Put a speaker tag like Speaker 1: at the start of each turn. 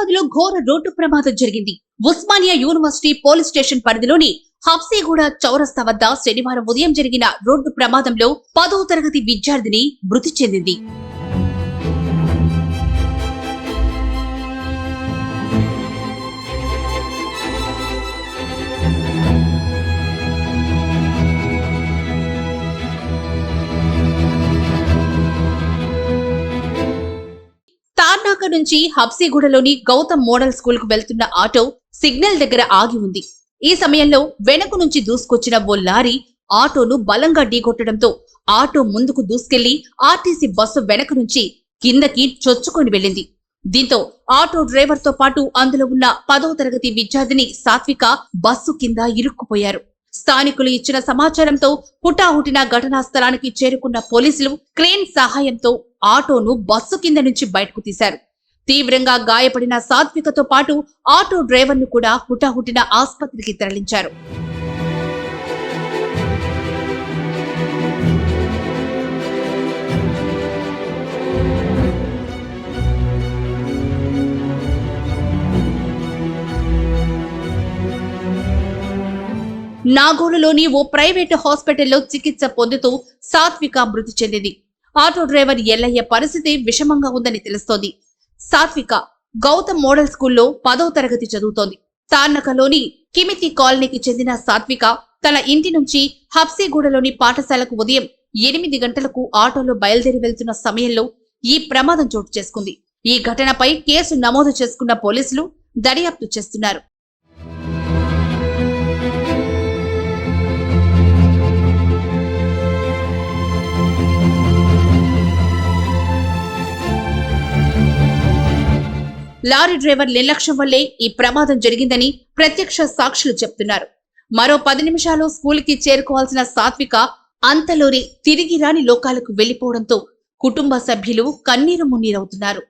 Speaker 1: హైదరాబాద్ లో ఘోర రోడ్డు ప్రమాదం జరిగింది. ఉస్మానియా యూనివర్సిటీ పోలీస్ స్టేషన్ పరిధిలోని హబ్సీగూడ చౌరస్తా వద్ద శనివారం ఉదయం జరిగిన రోడ్డు ప్రమాదంలో 10వ తరగతి విద్యార్థిని మృతి చెందింది. తార్నాక నుంచి హబ్సీగూడలోని గౌతమ్ మోడల్ స్కూల్ కు వెళ్తున్న ఆటో సిగ్నల్ దగ్గర ఆగి ఉంది. ఈ సమయంలో వెనక నుంచి దూసుకొచ్చిన ఓ లారీ ఆటోను బలంగా ఢీకొట్టడంతో ఆటో ముందుకు దూసుకెళ్లి ఆర్టీసీ బస్సు వెనక నుంచి కిందకి చొచ్చుకొని వెళ్లింది. దీంతో ఆటో డ్రైవర్ తో పాటు అందులో ఉన్న 10వ తరగతి విద్యార్థిని సాత్విక బస్సు కింద ఇరుక్కుపోయారు. స్థానికులు ఇచ్చిన సమాచారంతో హుటాహుటిన ఘటనా స్థలానికి చేరుకున్న పోలీసులు క్రేన్ సహాయంతో ఆటోను బస్సు కింద నుంచి బయటకు తీశారు. తీవ్రంగా గాయపడిన సాత్వికతో పాటు ఆటో డ్రైవర్ను కూడా హుటాహుటిన ఆసుపత్రికి తరలించారు. నాగోలులోని ఓ ప్రైవేటు హాస్పిటల్లో చికిత్స పొందుతూ సాత్విక మృతి చెందింది. ఆటో డ్రైవర్ ఎల్లయ్య పరిస్థితి విషమంగా ఉందని తెలుస్తోంది. సాత్విక గౌతమ్ మోడల్ స్కూల్లో 10వ తరగతి చదువుతోంది. తార్నకలోని కిమితి కాలనీకి చెందిన సాత్విక తన ఇంటి నుంచి హబ్సీగూడలోని పాఠశాలకు ఉదయం 8 గంటలకు ఆటోలో బయలుదేరి వెళ్తున్న సమయంలో ఈ ప్రమాదం చోటు చేసుకుంది. ఈ ఘటనపై కేసు నమోదు చేసుకున్న పోలీసులు దర్యాప్తు చేస్తున్నారు. లారీ డ్రైవర్ నిర్లక్ష్యం వల్లే ఈ ప్రమాదం జరిగిందని ప్రత్యక్ష సాక్షులు చెప్తున్నారు. మరో 10 నిమిషాలు స్కూల్కి చేరుకోవాల్సిన సాత్విక అంతలోనే తిరిగి రాని లోకాలకు వెళ్లిపోవడంతో కుటుంబ సభ్యులు కన్నీరు మున్నీరవుతున్నారు.